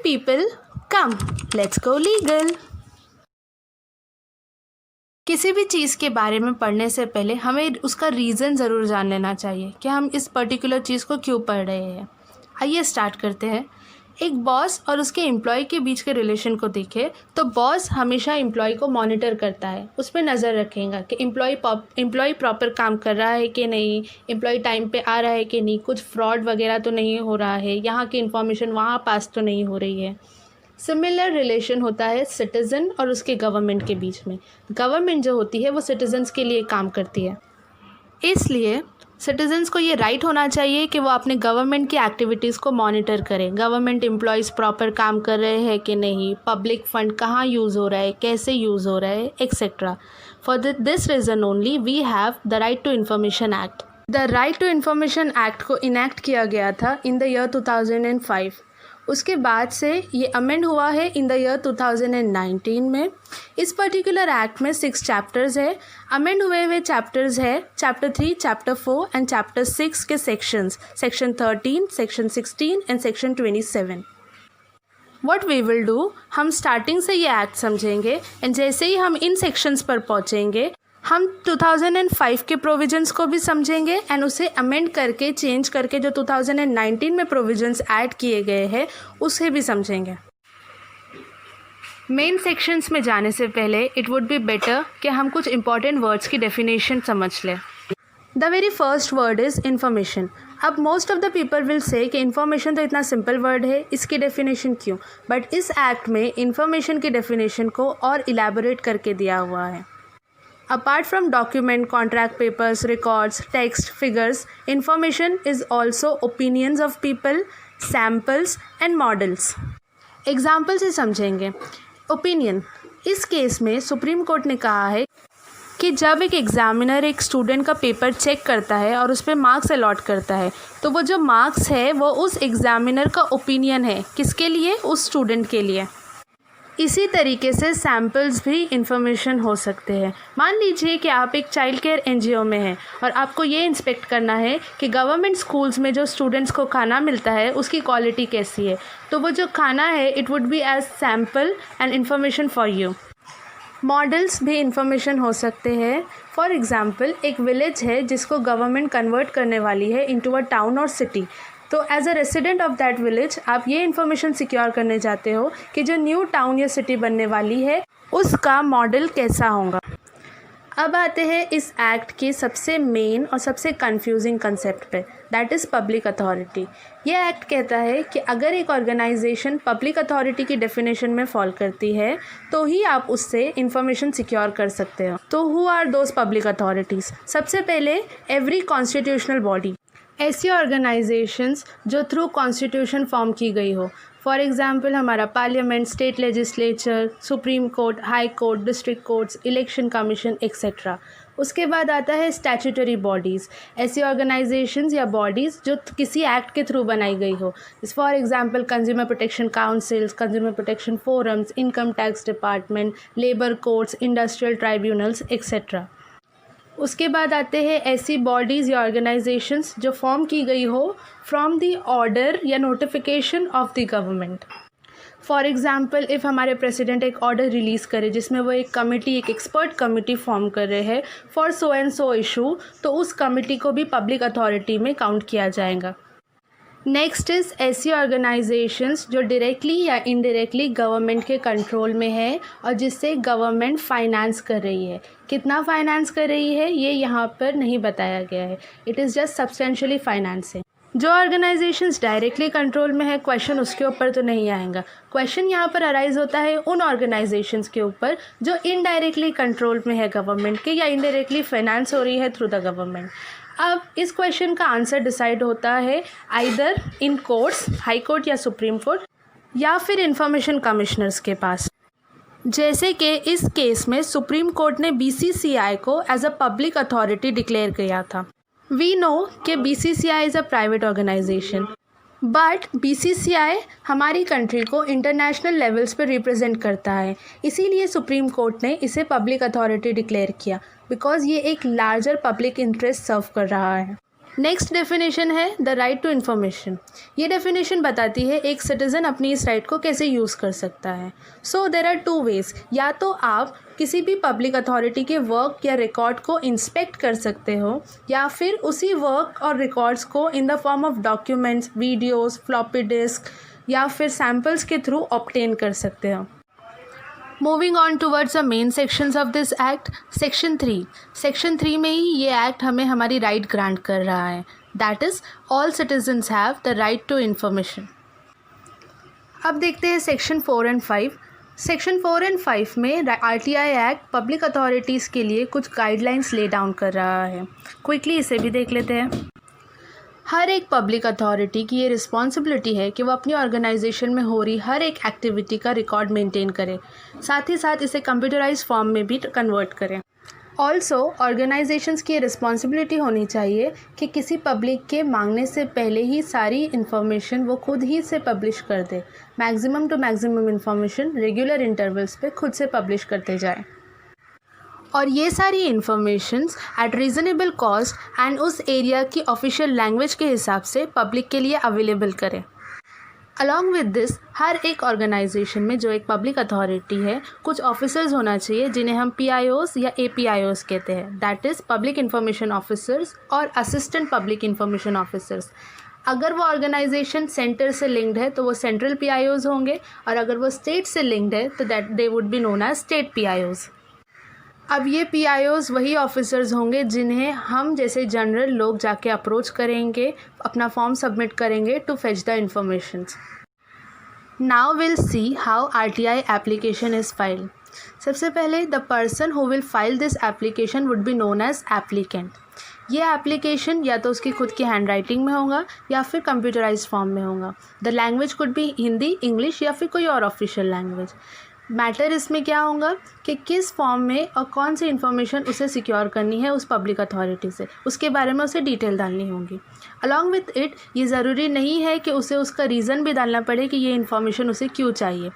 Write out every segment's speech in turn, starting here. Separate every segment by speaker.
Speaker 1: people, come, let's go legal. किसी भी चीज़ के बारे में पढ़ने से पहले हमें उसका रीज़न ज़रूर जान लेना चाहिए कि हम इस पर्टिकुलर चीज़ को क्यों पढ़ रहे हैं। आइए स्टार्ट करते हैं। एक बॉस और उसके एम्प्लॉय के बीच के रिलेशन को देखें तो बॉस हमेशा एम्प्लॉय को मॉनिटर करता है, उस पर नज़र रखेगा कि एम्प्लॉय प्रॉपर काम कर रहा है कि नहीं, एम्प्लॉय टाइम पे आ रहा है कि नहीं, कुछ फ्रॉड वगैरह तो नहीं हो रहा है, यहाँ की इन्फॉर्मेशन वहाँ पास तो नहीं हो रही है। सिमिलर रिलेशन होता है सिटीज़न और उसके गवर्नमेंट के बीच में। गवर्नमेंट जो होती है वो सिटीज़न्स के लिए काम करती है, इसलिए सिटीज़न्स को ये राइट होना चाहिए कि वो अपने गवर्नमेंट की एक्टिविटीज़ को मॉनिटर करें। गवर्नमेंट एम्प्लॉयज़ प्रॉपर काम कर रहे हैं कि नहीं, पब्लिक फ़ंड कहाँ यूज़ हो रहा है, कैसे यूज़ हो रहा है, etcetera. For this reason only we have the right to information act. The right to information act को इनैक्ट किया गया था इन द ईयर 2005। उसके बाद से ये अमेंड हुआ है इन द ईयर 2019 में। इस पर्टिकुलर एक्ट में 6 चैप्टर्स है। अमेंड हुए चैप्टर्स है चैप्टर 3, चैप्टर 4 एंड चैप्टर 6 के sections, section 13, section 16 and section 27। What we will do, हम स्टार्टिंग से ये एक्ट समझेंगे एंड जैसे ही हम इन सेक्शंस पर पहुँचेंगे हम 2005 के प्रोविजंस को भी समझेंगे एंड उसे अमेंड करके चेंज करके जो 2019 में प्रोविजंस ऐड किए गए हैं उसे भी समझेंगे। मेन सेक्शंस में जाने से पहले इट वुड बी बेटर कि हम कुछ इंपॉर्टेंट वर्ड्स की डेफिनेशन समझ लें। The very first word is information. अब most of the people will say कि इन्फॉर्मेशन तो इतना सिंपल वर्ड है, इसकी डेफिनेशन क्यों? बट इस एक्ट में इन्फॉर्मेशन की डेफिनेशन को और इलैबोरेट करके दिया हुआ है। Apart from document, contract papers, records, text, figures, information is also opinions of people, samples and models. Example से समझेंगे। Opinion, इस केस में सुप्रीम कोर्ट ने कहा है कि जब एक एग्जामिनर एक स्टूडेंट का पेपर चेक करता है और उस पर मार्क्स अलॉट करता है तो वो जो मार्क्स है वो उस एग्जामिनर का ओपिनियन है। किसके लिए? उस स्टूडेंट के लिए। इसी तरीके से सैम्पल्स भी इंफॉर्मेशन हो सकते हैं। मान लीजिए कि आप एक चाइल्ड केयर एनजीओ में हैं और आपको ये इंस्पेक्ट करना है कि गवर्नमेंट स्कूल्स में जो स्टूडेंट्स को खाना मिलता है उसकी क्वालिटी कैसी है, तो वो जो खाना है it would be as sample and information for you. Models भी इंफॉर्मेशन हो सकते हैं। फॉर एग्ज़ाम्पल, एक विलेज है जिसको गवर्नमेंट कन्वर्ट करने वाली है इनटू अ टाउन और सिटी, तो as a resident of that village आप ये इन्फॉर्मेशन सिक्योर करने चाहते हो कि जो न्यू टाउन या सिटी बनने वाली है उसका मॉडल कैसा होगा। अब आते हैं इस एक्ट की सबसे मेन और सबसे कंफ्यूजिंग कंसेप्ट पे, दैट इज़ पब्लिक अथॉरिटी। ये एक्ट कहता है कि अगर एक ऑर्गेनाइजेशन पब्लिक अथॉरिटी की डेफिनेशन में फॉल करती है तो ही आप उससे इंफॉर्मेशन सिक्योर कर सकते हो। तो who are those public authorities? सबसे पहले एवरी कॉन्स्टिट्यूशनल बॉडी, ऐसी ऑर्गेनाइजेशंस जो थ्रू कॉन्स्टिट्यूशन फॉर्म की गई हो। फॉर एग्ज़ाम्पल हमारा parliament, state legislature, supreme court, high court, district courts, election commission etcetera. उसके बाद आता है स्टैट्यूटरी बॉडीज़, ऐसी ऑर्गेनाइजेशंस या बॉडीज़ जो किसी एक्ट के थ्रू बनाई गई हो। For example consumer protection councils, consumer protection forums, income tax department, labour courts, industrial tribunals etcetera. उसके बाद आते हैं ऐसी बॉडीज़ या ऑर्गेनाइजेशंस जो फॉर्म की गई हो फ्रॉम द ऑर्डर या notification of the government. For example, if हमारे प्रेसिडेंट एक ऑर्डर रिलीज़ करे जिसमें वो एक कमेटी, एक एक्सपर्ट कमेटी फॉर्म कर रहे हैं for so and so issue, तो उस कमेटी को भी पब्लिक अथॉरिटी में काउंट किया जाएगा। नेक्स्ट इज़ ऐसी ऑर्गेनाइजेशंस जो डायरेक्टली या इनडायरेक्टली गवर्नमेंट के कंट्रोल में है और जिससे गवर्नमेंट फाइनेंस कर रही है। कितना फाइनेंस कर रही है ये यहाँ पर नहीं बताया गया है, it is just substantially financing. जो ऑर्गेनाइजेशंस डायरेक्टली कंट्रोल में है क्वेश्चन उसके ऊपर तो नहीं आएगा। क्वेश्चन यहाँ पर अराइज होता है उन ऑर्गेनाइजेशंस के ऊपर जो इनडायरेक्टली कंट्रोल में है गवर्नमेंट के या इनडायरेक्टली फाइनेंस हो रही है थ्रू द गवर्नमेंट। अब इस क्वेश्चन का आंसर डिसाइड होता है either in courts, high court या सुप्रीम कोर्ट, या फिर इंफॉर्मेशन कमिश्नर्स के पास। जैसे कि इस केस में सुप्रीम कोर्ट ने बीसीसीआई को as a public authority declare किया था। वी नो कि BCCI is a private organisation, but BCCI हमारी कंट्री को इंटरनेशनल लेवल्स पर रिप्रेजेंट करता है, इसीलिए सुप्रीम कोर्ट ने इसे पब्लिक अथॉरिटी डिक्लेयर किया बिकॉज ये एक लार्जर पब्लिक इंटरेस्ट सर्व कर रहा है। नेक्स्ट डेफिनेशन है द राइट टू इन्फॉर्मेशन। ये डेफिनेशन बताती है एक सिटीज़न अपनी इस राइट को कैसे यूज़ कर सकता है। सो देर आर टू वेज़, या तो आप किसी भी पब्लिक अथॉरिटी के वर्क या रिकॉर्ड को इंस्पेक्ट कर सकते हो, या फिर उसी वर्क और रिकॉर्ड्स को in the form of documents, videos, floppy disk या फिर सैम्पल्स के थ्रू ऑब्टेन कर सकते हो। Moving on towards the main sections of this act, section 3 में ही ये एक्ट हमें हमारी राइट ग्रांट कर रहा है, that is all citizens have the right to information. अब देखते हैं सेक्शन 4 एंड 5। सेक्शन 4 एंड 5 में RTI एक्ट पब्लिक अथॉरिटीज़ के लिए कुछ गाइडलाइंस ले डाउन कर रहा है। क्विकली इसे भी देख लेते हैं। हर एक पब्लिक अथॉरिटी की ये रिस्पॉन्सिबिलिटी है कि वो अपनी ऑर्गेनाइजेशन में हो रही हर एक एक्टिविटी का रिकॉर्ड मेंटेन करे, साथ ही साथ इसे कंप्यूटराइज फॉर्म में भी कन्वर्ट करें। ऑल्सो ऑर्गेनाइजेशंस की ये रिस्पॉन्सिबिलिटी होनी चाहिए कि किसी पब्लिक के मांगने से पहले ही सारी इन्फॉर्मेशन वो खुद ही से पब्लिश कर दे। Maximum to maximum information regular intervals पे खुद से पब्लिश करते जाए, और ये सारी informations at reasonable cost and उस एरिया की ऑफिशियल लैंग्वेज के हिसाब से पब्लिक के लिए अवेलेबल करें। अलॉन्ग विद दिस, हर एक ऑर्गेनाइजेशन में जो एक पब्लिक अथॉरिटी है, कुछ ऑफिसर्स होना चाहिए जिन्हें हम PIOs या APIOs कहते हैं, that is public information officers और असिस्टेंट पब्लिक इंफॉर्मेशन ऑफिसर्स। अगर वो ऑर्गेनाइजेशन सेंटर से लिंक्ड है तो वो सेंट्रल PIOs होंगे, और अगर वो स्टेट से लिंक्ड है तो that they would be known as state PIOs। अब ये PIOs वही ऑफिसर्स होंगे जिन्हें हम जैसे जनरल लोग जाके अप्रोच करेंगे, अपना फॉर्म सबमिट करेंगे to fetch the informations. Now will see how RTI application is filed. सबसे पहले the person who will file this application would be known as applicant. ये एप्लीकेशन या तो उसकी खुद की हैंड राइटिंग में होगा या फिर कंप्यूटराइज फॉर्म में होगा। The language could be Hindi, English या फिर कोई और ऑफिशियल लैंग्वेज। मैटर इसमें क्या होगा कि किस फॉर्म में और कौन सी इन्फॉर्मेशन उसे सिक्योर करनी है उस पब्लिक अथॉरिटी से, उसके बारे में उसे डिटेल डालनी होगी। अलॉन्ग विथ इट, ये ज़रूरी नहीं है कि उसे उसका रीज़न भी डालना पड़े कि ये इन्फॉर्मेशन उसे क्यों चाहिए।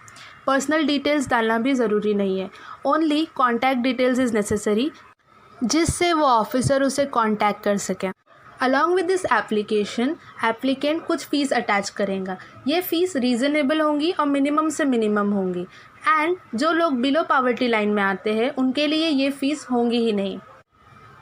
Speaker 1: पर्सनल डिटेल्स डालना भी ज़रूरी नहीं है। Only contact details is necessary, जिससे वो ऑफिसर उसे कॉन्टैक्ट कर सकें। Along with this application, applicant कुछ फ़ीस अटैच करेगा। ये फ़ीस रीज़नेबल होंगी और मिनिमम से मिनिमम होंगी, एंड जो लोग बिलो पॉवर्टी लाइन में आते हैं उनके लिए ये फ़ीस होंगी ही नहीं।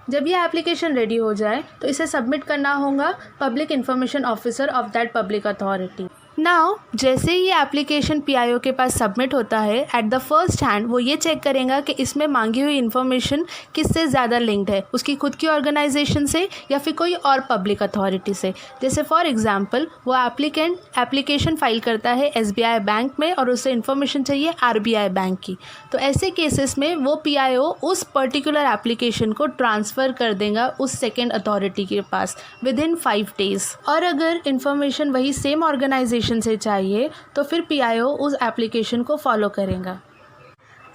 Speaker 1: जब ये एप्लीकेशन रेडी हो जाए तो इसे सबमिट करना होगा public information officer of that public authority. Now जैसे ही ये एप्लीकेशन PIO के पास सबमिट होता है, एट द फर्स्ट हैंड वो ये चेक करेगा कि इसमें मांगी हुई इन्फॉर्मेशन किससे ज़्यादा लिंक्ड है, उसकी खुद की ऑर्गेनाइजेशन से या फिर कोई और पब्लिक अथॉरिटी से। जैसे फॉर एग्जांपल, वो एप्लीकेंट एप्लीकेशन फाइल करता है SBI बैंक में और उसे इन्फॉर्मेशन चाहिए RBI बैंक की, तो ऐसे केसेस में वो PIO उस पर्टिकुलर एप्लीकेशन को ट्रांसफ़र कर देगा उस सेकेंड अथॉरिटी के पास विद इन 5 days। और अगर इन्फॉर्मेशन वही सेम ऑर्गेनाइजेशन से चाहिए तो फिर PIO उस एप्लीकेशन को फॉलो करेगा।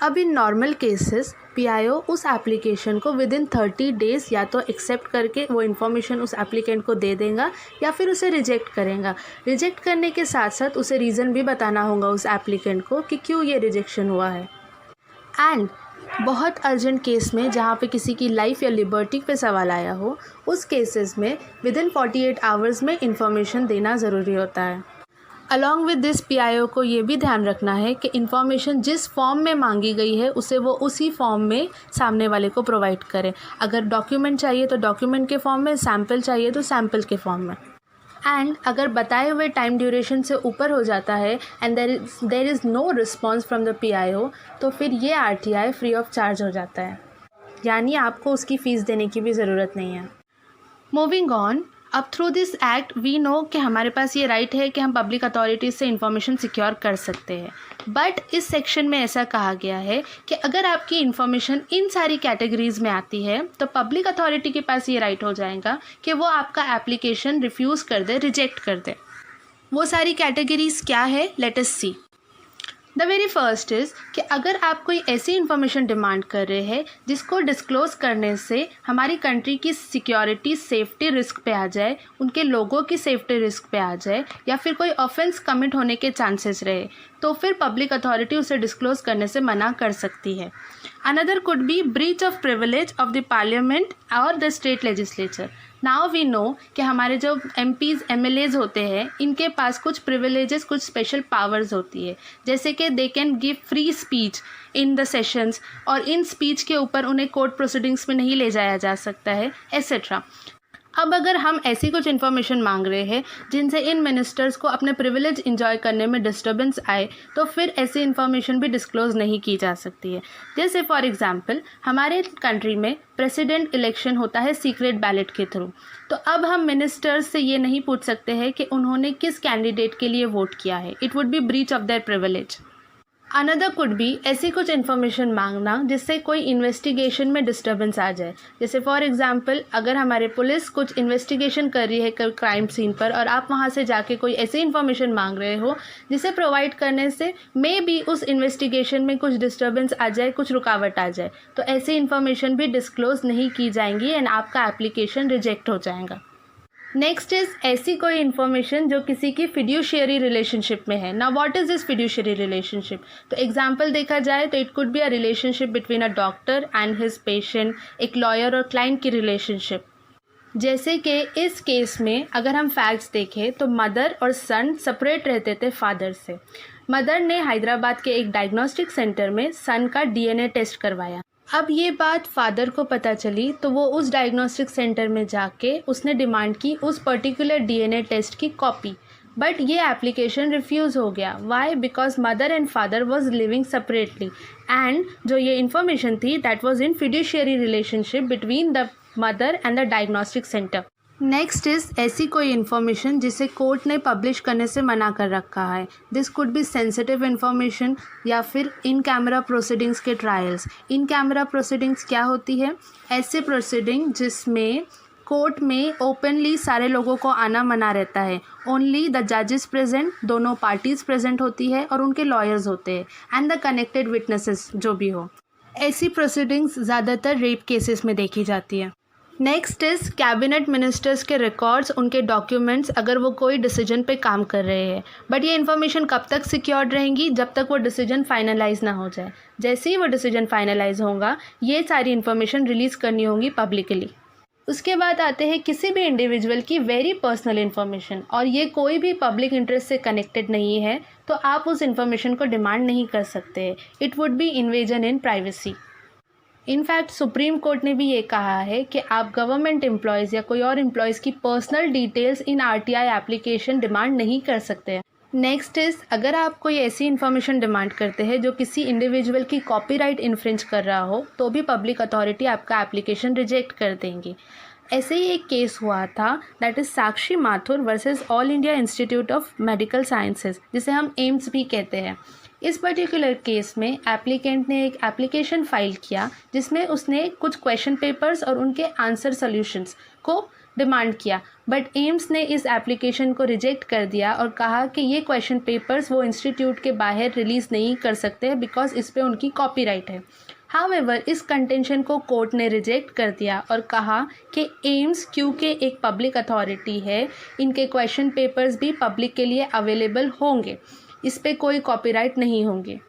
Speaker 1: अब इन नॉर्मल केसेस PIO उस एप्लीकेशन को विद इन 30 days या तो एक्सेप्ट करके वो इन्फॉर्मेशन उस एप्लीकेंट को दे देगा या फिर उसे रिजेक्ट करेगा। रिजेक्ट करने के साथ साथ उसे रीज़न भी बताना होगा उस एप्लीकेंट को कि क्यों ये रिजेक्शन हुआ है। एंड बहुत अर्जेंट केस में जहाँ पे किसी की लाइफ या लिबर्टी पे सवाल आया हो, उस केसेस में विद इन 48 hours में इन्फॉर्मेशन देना ज़रूरी होता है। अलॉन्ग विद दिस PIO को ये भी ध्यान रखना है कि इन्फॉर्मेशन जिस फॉर्म में मांगी गई है उसे वो उसी फॉर्म में सामने वाले को प्रोवाइड करें। अगर डॉक्यूमेंट चाहिए तो डॉक्यूमेंट के फॉर्म में, सैम्पल चाहिए तो सैम्पल के फॉर्म में। एंड अगर बताए हुए टाइम ड्यूरेशन से ऊपर हो जाता है and there is no response from the PIO, तो फिर ये RTI फ्री ऑफ चार्ज हो जाता है, यानी आपको उसकी फ़ीस देने की भी ज़रूरत नहीं है। मूविंग ऑन, अब through this act we know कि हमारे पास ये राइट है कि हम पब्लिक अथॉरिटीज़ से इन्फॉर्मेशन सिक्योर कर सकते हैं। बट इस सेक्शन में ऐसा कहा गया है कि अगर आपकी इन्फॉर्मेशन इन सारी कैटेगरीज़ में आती है तो पब्लिक अथॉरिटी के पास ये राइट हो जाएगा कि वो आपका एप्लीकेशन रिफ्यूज़ कर दे, रिजेक्ट कर दे। वो सारी कैटेगरीज़ क्या है, let us see. The very first is कि अगर आप कोई ऐसी इन्फॉर्मेशन डिमांड कर रहे हैं जिसको डिस्क्लोज़ करने से हमारी कंट्री की सिक्योरिटी, सेफ्टी रिस्क पे आ जाए, उनके लोगों की सेफ्टी रिस्क पे आ जाए, या फिर कोई ऑफेंस कमिट होने के चांसेस रहे, तो फिर पब्लिक अथॉरिटी उसे डिस्क्लोज़ करने से मना कर सकती है। Another could be breach of privilege of the parliament or the state legislature. Now we know कि हमारे जो MPs MLAs होते हैं इनके पास कुछ privileges, कुछ special powers होती है, जैसे कि they can give free speech in the sessions और इन speech के ऊपर उन्हें court proceedings में नहीं ले जाया जा सकता है etc. अब अगर हम ऐसी कुछ इन्फॉर्मेशन मांग रहे हैं जिनसे इन मिनिस्टर्स को अपने प्रिविलेज इंजॉय करने में डिस्टर्बेंस आए तो फिर ऐसी इन्फॉर्मेशन भी डिस्क्लोज़ नहीं की जा सकती है। जैसे फॉर एग्जांपल हमारे कंट्री में प्रेसिडेंट इलेक्शन होता है सीक्रेट बैलेट के थ्रू, तो अब हम मिनिस्टर्स से ये नहीं पूछ सकते हैं कि उन्होंने किस कैंडिडेट के लिए वोट किया है। It would B breach of their privilege. Another could be ऐसी कुछ इन्फॉर्मेशन मांगना जिससे कोई इन्वेस्टिगेशन में डिस्टर्बेंस आ जाए। जैसे फॉर एग्जांपल अगर हमारे पुलिस कुछ इन्वेस्टिगेशन कर रही है क्राइम सीन पर और आप वहां से जाके कोई ऐसी इन्फॉर्मेशन मांग रहे हो जिसे प्रोवाइड करने से मे बी उस इन्वेस्टिगेशन में कुछ डिस्टर्बेंस आ जाए, कुछ रुकावट आ जाए, तो ऐसी इन्फॉर्मेशन भी डिस्क्लोज नहीं की जाएंगी एंड आपका एप्लीकेशन रिजेक्ट हो जाएगा। नेक्स्ट इज ऐसी कोई इन्फॉर्मेशन जो किसी की फिड्यूशियरी रिलेशनशिप में है। Now what is this fiduciary relationship? तो एग्जांपल देखा जाए तो it could be a relationship between a doctor and his patient, एक लॉयर और क्लाइंट की रिलेशनशिप। जैसे कि इस केस में अगर हम फैक्ट्स देखें तो मदर और सन सेपरेट रहते थे फादर से। मदर ने हैदराबाद के एक डायग्नोस्टिक सेंटर में सन का DNA टेस्ट करवाया। अब ये बात फादर को पता चली तो वो उस डायग्नोस्टिक सेंटर में जाके उसने डिमांड की उस पर्टिकुलर DNA टेस्ट की कॉपी, बट ये एप्लीकेशन रिफ्यूज़ हो गया। Why? Because mother and father was living separately and जो ये इन्फॉर्मेशन थी that was in fiduciary relationship between the mother and the diagnostic centre. Next is ऐसी कोई information जिसे कोर्ट ने पब्लिश करने से मना कर रखा है। This could be sensitive information या फिर इन कैमरा प्रोसीडिंग्स के ट्रायल्स। इन कैमरा प्रोसीडिंग्स क्या होती है? ऐसे प्रोसीडिंग जिसमें कोर्ट में ओपनली सारे लोगों को आना मना रहता है। ओनली द जजेस प्रेजेंट, दोनों पार्टीज़ प्रेजेंट होती है और उनके लॉयर्स होते हैं एंड द कनेक्टेड विटनेसेस जो भी हो। ऐसी प्रोसीडिंग्स ज़्यादातर रेप केसेस में देखी जाती है। नेक्स्ट इज़ कैबिनेट मिनिस्टर्स के रिकॉर्ड्स, उनके डॉक्यूमेंट्स अगर वो कोई डिसीजन पे काम कर रहे हैं। बट ये इन्फॉर्मेशन कब तक सिक्योर्ड रहेंगी? जब तक वो डिसीजन फाइनलाइज ना हो जाए। जैसे ही वो डिसीजन फाइनलाइज होगा ये सारी इन्फॉर्मेशन रिलीज़ करनी होगी पब्लिकली। उसके बाद आते हैं किसी भी इंडिविजुअल की वेरी पर्सनल इन्फॉर्मेशन और ये कोई भी पब्लिक इंटरेस्ट से कनेक्टेड नहीं है तो आप उस इन्फॉर्मेशन को डिमांड नहीं कर सकते। It would B invasion in privacy. In fact supreme court ने भी ये कहा है कि आप गवर्नमेंट एम्प्लॉयज़ या कोई और एम्प्लॉयज़ की personal details in RTI application demand नहीं कर सकते हैं। नेक्स्ट इज़ अगर आप कोई ऐसी इन्फॉर्मेशन डिमांड करते हैं जो किसी इंडिविजुअल की कॉपीराइट इन्फ्रिंज कर रहा हो तो भी पब्लिक अथॉरिटी आपका एप्लीकेशन रिजेक्ट कर देंगी। ऐसे ही एक केस हुआ था that is Sakshi Mathur versus all India institute of medical sciences, जिसे हम एम्स भी कहते हैं। इस पर्टिकुलर केस में एप्लीकेंट ने एक एप्लीकेशन फ़ाइल किया जिसमें उसने कुछ क्वेश्चन पेपर्स और उनके आंसर सॉल्यूशंस को डिमांड किया, बट एम्स ने इस एप्लीकेशन को रिजेक्ट कर दिया और कहा कि ये क्वेश्चन पेपर्स वो इंस्टीट्यूट के बाहर रिलीज़ नहीं कर सकते बिकॉज इस पे उनकी कॉपीराइट है। हाउएवर इस कंटेंशन को कोर्ट ने रिजेक्ट कर दिया और कहा कि एम्स क्योंकि एक पब्लिक अथॉरिटी है, इनके क्वेश्चन पेपर्स भी पब्लिक के लिए अवेलेबल होंगे, इस पे कोई कॉपीराइट नहीं होंगे।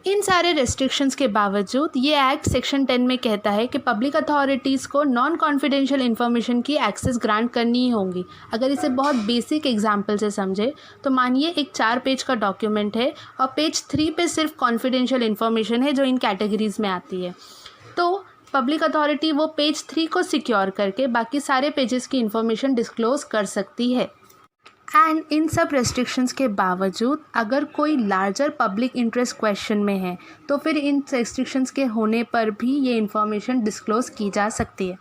Speaker 1: इन सारे रेस्ट्रिक्शंस के बावजूद ये एक्ट सेक्शन 10 में कहता है कि पब्लिक अथॉरिटीज़ को नॉन कॉन्फिडेंशियल इन्फॉर्मेशन की एक्सेस ग्रांट करनी ही होगी। अगर इसे बहुत बेसिक एग्जांपल से समझे तो मानिए एक 4 पेज का डॉक्यूमेंट है और पेज 3 पे सिर्फ कॉन्फिडेंशियल इन्फॉर्मेशन है जो इन कैटेगरीज़ में आती है, तो पब्लिक अथॉरिटी वो पेज 3 को सिक्योर करके बाकी सारे पेजेस की इन्फॉर्मेशन डिस्क्लोज कर सकती है। एंड इन सब रेस्ट्रिक्शंस के बावजूद अगर कोई लार्जर पब्लिक इंटरेस्ट क्वेश्चन में है तो फिर इन रेस्ट्रिक्शंस के होने पर भी ये इन्फॉर्मेशन डिस्क्लोज की जा सकती है।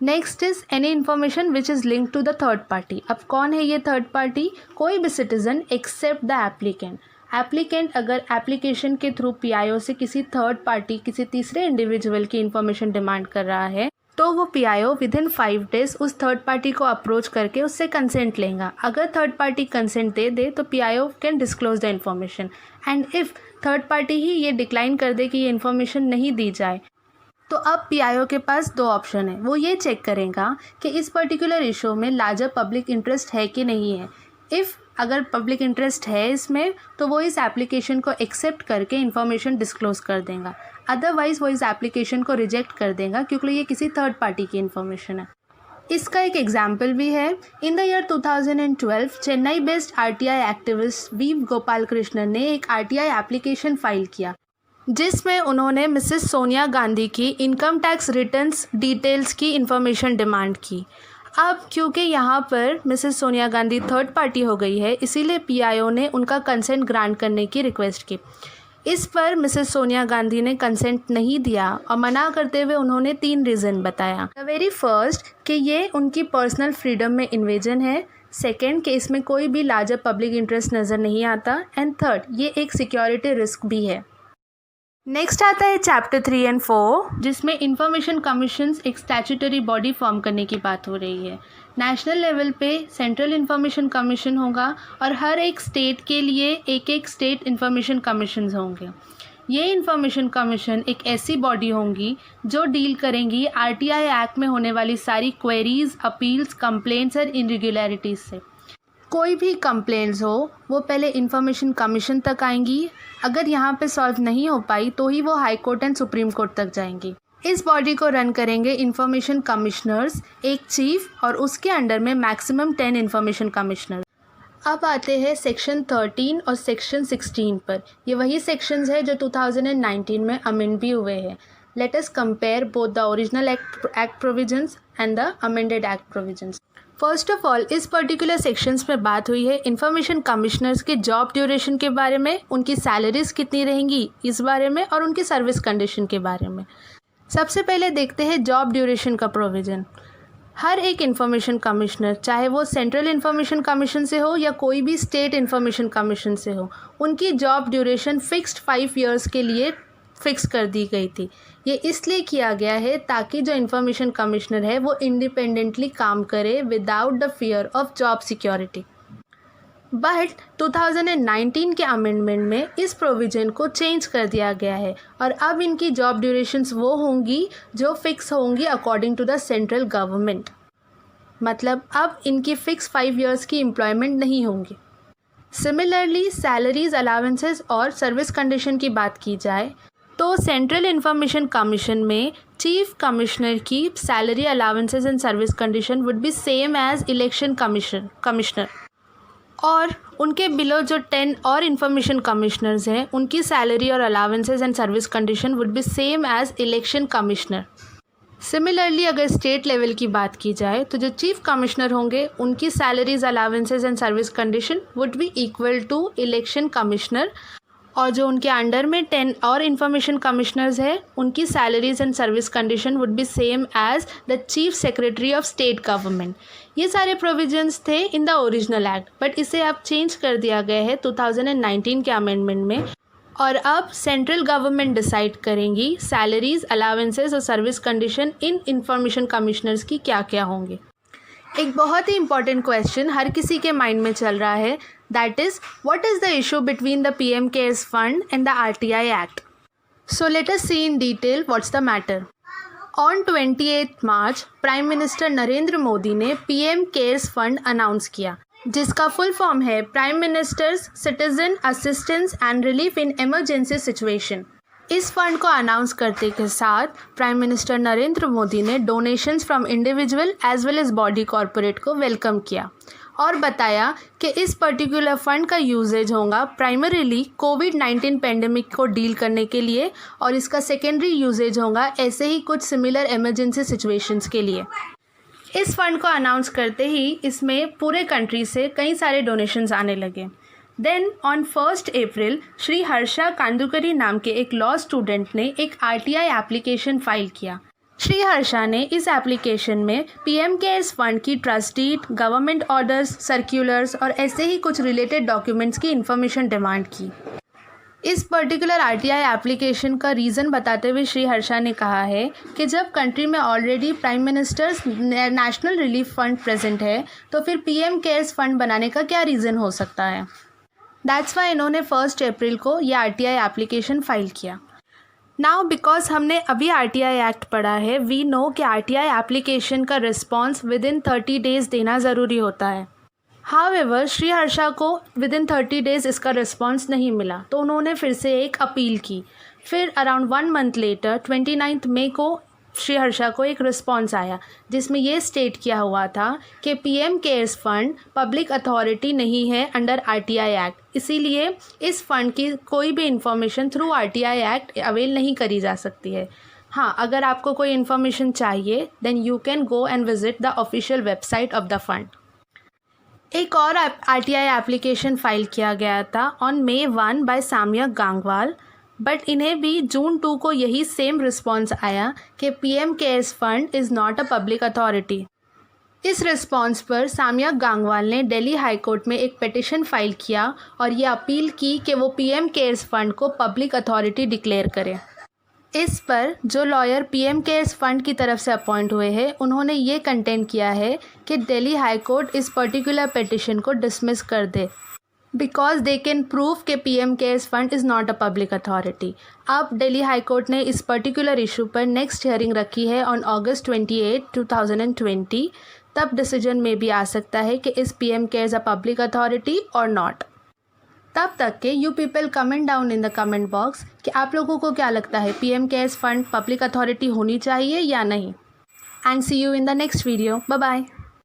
Speaker 1: Next is any information which is link to the third party. अब कौन है ये थर्ड पार्टी? कोई भी citizen except the applicant. Applicant अगर एप्लीकेशन के थ्रू PIO से किसी थर्ड पार्टी, किसी तीसरे इंडिविजुअल की इन्फॉर्मेशन डिमांड कर रहा है तो वो PIO विदिन 5 डेज़ उस थर्ड पार्टी को अप्रोच करके उससे कंसेंट लेगा। अगर थर्ड पार्टी कंसेंट दे दे तो PIO can disclose the information and if third party ही ये डिक्लाइन कर दे कि ये इन्फॉर्मेशन नहीं दी जाए तो अब PIO के पास 2 ऑप्शन है। वो ये चेक करेगा कि इस पर्टिकुलर इशू में लार्जर पब्लिक इंटरेस्ट है कि नहीं है। इफ़ अगर पब्लिक इंटरेस्ट है इसमें तो वो इस एप्लीकेशन को एक्सेप्ट करके इन्फॉर्मेशन डिस्क्लोज़ कर देगा, अदरवाइज़ वो इस एप्लीकेशन को रिजेक्ट कर देगा क्योंकि ये किसी थर्ड पार्टी की इन्फॉर्मेशन है। इसका एक एग्जाम्पल भी है। In the year 2012 Chennai based RTI activist V Gopal Krishnan ने एक आरटीआई एप्लीकेशन फाइल किया जिसमें उन्होंने मिसेस सोनिया गांधी की इनकम टैक्स रिटर्न्स डिटेल्स की इन्फॉर्मेशन डिमांड की। अब क्योंकि यहाँ पर Mrs Sonia Gandhi third party हो गई है, इसीलिए पीआईओ ने उनका कंसेंट ग्रांट करने की रिक्वेस्ट की। इस पर मिसेस सोनिया गांधी ने कंसेंट नहीं दिया और मना करते हुए उन्होंने 3 रीज़न बताया। द वेरी फर्स्ट कि ये उनकी पर्सनल फ्रीडम में इन्वेजन है, सेकेंड कि इसमें कोई भी लार्जर पब्लिक इंटरेस्ट नज़र नहीं आता, एंड थर्ड ये एक सिक्योरिटी रिस्क भी है। नेक्स्ट आता है चैप्टर 3 एंड 4 जिसमें इंफॉर्मेशन कमीशंस एक स्टैट्यूटरी बॉडी फॉर्म करने की बात हो रही है। नेशनल लेवल पे सेंट्रल इंफॉर्मेशन कमीशन होगा और हर एक स्टेट के लिए एक एक स्टेट इंफॉर्मेशन कमीशंस होंगे। ये इंफॉर्मेशन कमीशन एक ऐसी बॉडी होंगी जो डील करेंगी आरटीआई एक्ट में होने वाली सारी क्वेरीज, अपील्स, कंप्लेंट्स और इरेगुलरिटीज़ से। कोई भी कंप्लेंट्स हो वो पहले इंफॉर्मेशन कमीशन तक आएंगी, अगर यहाँ पे सॉल्व नहीं हो पाई तो ही वो high court and supreme court तक जाएंगी। इस बॉडी को रन करेंगे इंफॉर्मेशन कमिश्नर्स, एक चीफ और उसके अंडर में मैक्सिमम 10 इंफॉर्मेशन कमिश्नर। अब आते हैं सेक्शन 13 और सेक्शन 16 पर। ये वही सेक्शंस है जो 2019 में अमेंड भी हुए हैं। Let us compare both the original act provisions and the amended act provisions. First of all इस पर्टिकुलर सेक्शंस में बात हुई है इंफॉर्मेशन कमिश्नर्स के जॉब ड्यूरेशन के बारे में, उनकी सैलरीज कितनी रहेंगी इस बारे में और उनकी सर्विस कंडीशन के बारे में। सबसे पहले देखते हैं जॉब ड्यूरेशन का प्रोविज़न। हर एक इंफॉर्मेशन कमिश्नर, चाहे वो सेंट्रल इंफॉर्मेशन कमीशन से हो या कोई भी स्टेट इंफॉर्मेशन कमीशन से हो, उनकी जॉब ड्यूरेशन फिक्स्ड 5 ईयर्स के लिए फिक्स कर दी गई थी। ये इसलिए किया गया है ताकि जो इंफॉर्मेशन कमिश्नर है वो इंडिपेंडेंटली काम करे without the fear of job security. But 2019 के अमेंडमेंट में इस प्रोविज़न को चेंज कर दिया गया है और अब इनकी जॉब ड्यूरेशंस वो होंगी जो फिक्स होंगी according to the central government. मतलब अब इनकी फिक्स 5 ईयर्स की एम्प्लॉयमेंट नहीं होंगी। सिमिलरली सैलरीज, अलाउंसेस और सर्विस कंडीशन की बात की जाए तो सेंट्रल इंफॉर्मेशन कमीशन में चीफ कमिश्नर की salary, allowances and service condition would be same as election commissioner और उनके बिलो जो 10 और इंफॉर्मेशन कमिश्नर्स हैं उनकी सैलरी और allowances and service condition would be same as election commissioner. Similarly अगर स्टेट लेवल की बात की जाए तो जो चीफ कमिश्नर होंगे उनकी salaries, allowances and service condition would be equal to election commissioner और जो उनके अंडर में 10 और इंफॉर्मेशन कमिश्नर्स है उनकी salaries and service condition would be same as the chief secretary of state government. ये सारे प्रोविजंस थे in the original act, but इसे अब चेंज कर दिया गया है 2019 के अमेंडमेंट में और अब सेंट्रल गवर्नमेंट डिसाइड करेंगी सैलरीज, अलाउंसेस और service condition in information commissioners की क्या क्या होंगे। एक बहुत ही इंपॉर्टेंट क्वेश्चन हर किसी के माइंड में चल रहा है, that is what is the issue between the PM cares fund and the RTI act. So let us see in detail what's the matter. On 28 March prime minister Narendra Modi ने PM cares fund announce किया जिसका full form है prime minister's citizen assistance and relief in emergency situation. इस fund को announce करते के साथ prime minister Narendra Modi ने donations from individual as well as body corporate को वेलकम किया और बताया कि इस पर्टिकुलर फंड का यूजेज होगा प्राइमरीली कोविड-19 पेंडेमिक को डील करने के लिए और इसका सेकेंडरी यूजेज होगा ऐसे ही कुछ सिमिलर इमरजेंसी सिचुएशंस के लिए। इस फंड को अनाउंस करते ही इसमें पूरे कंट्री से कई सारे डोनेशंस आने लगे। देन ऑन 1 अप्रैल श्री हर्षा कांदुकरी नाम के एक लॉ स्टूडेंट ने एक RTI एप्लीकेशन फाइल किया। श्री हर्षा ने इस एप्लीकेशन में PM केयर्स फंड की trust deed, government orders, circulars और ऐसे ही कुछ रिलेटेड डॉक्यूमेंट्स की इन्फॉर्मेशन डिमांड की। इस पर्टिकुलर RTI एप्लीकेशन का रीज़न बताते हुए श्री हर्षा ने कहा है कि जब कंट्री में already prime ministers national relief fund present है तो फिर PM केयर्स फंड बनाने का क्या रीज़न हो सकता है। दैट्स वाई इन्होंने 1 अप्रैल को यह RTI एप्लीकेशन फाइल किया। नाउ बिकॉज हमने अभी RTI एक्ट पढ़ा है, वी नो कि RTI एप्लीकेशन का रिस्पॉन्स विद इन 30 डेज़ देना ज़रूरी होता है। हाउएवर श्री हर्षा को विद इन 30 डेज़ इसका रिस्पॉन्स नहीं मिला, तो उन्होंने फिर से एक अपील की। फिर अराउंड 1 मंथ लेटर 29 मई को श्री हर्षा को एक रिस्पॉन्स आया, जिसमें ये स्टेट किया हुआ था कि PM cares fund public authority नहीं है अंडर आरटीआई एक्ट, इसीलिए इस फंड की कोई भी information through RTI act avail नहीं करी जा सकती है। हाँ, अगर आपको कोई इन्फॉर्मेशन चाहिए then you can go and visit the official website of the fund. एक और आरटीआई एप्लीकेशन फाइल किया गया था on May 1 by Samyak Gangwal, but इन्हें भी June 2 को यही सेम रिस्पॉन्स आया कि PM cares fund is not a public authority. इस रिस्पॉन्स पर साम्यक गांगवाल ने दिल्ली हाई कोर्ट में एक पिटिशन फाइल किया और ये अपील की कि वो पीएम केयर्स फंड को पब्लिक अथॉरिटी डिक्लेयर करे। इस पर जो लॉयर पीएम केयर्स फंड की तरफ से अपॉइंट हुए हैं, उन्होंने ये कंटेंट किया है कि दिल्ली हाई कोर्ट इस पर्टिकुलर पिटिशन को डिसमिस कर दे बिकॉज दे कैन प्रूव कि PM cares fund is not a public authority. अब दिल्ली हाई कोर्ट ने इस पर्टिकुलर इशू पर नेक्स्ट हियरिंग रखी है ऑन August 28, 2020। तब डिसीजन में भी आ सकता है कि इस PM cares a public authority और नॉट। तब तक के you people comment down in the comment box कि आप लोगों को क्या लगता है PM cares fund public authority होनी चाहिए या नहीं। And see you in the next video. Bye bye.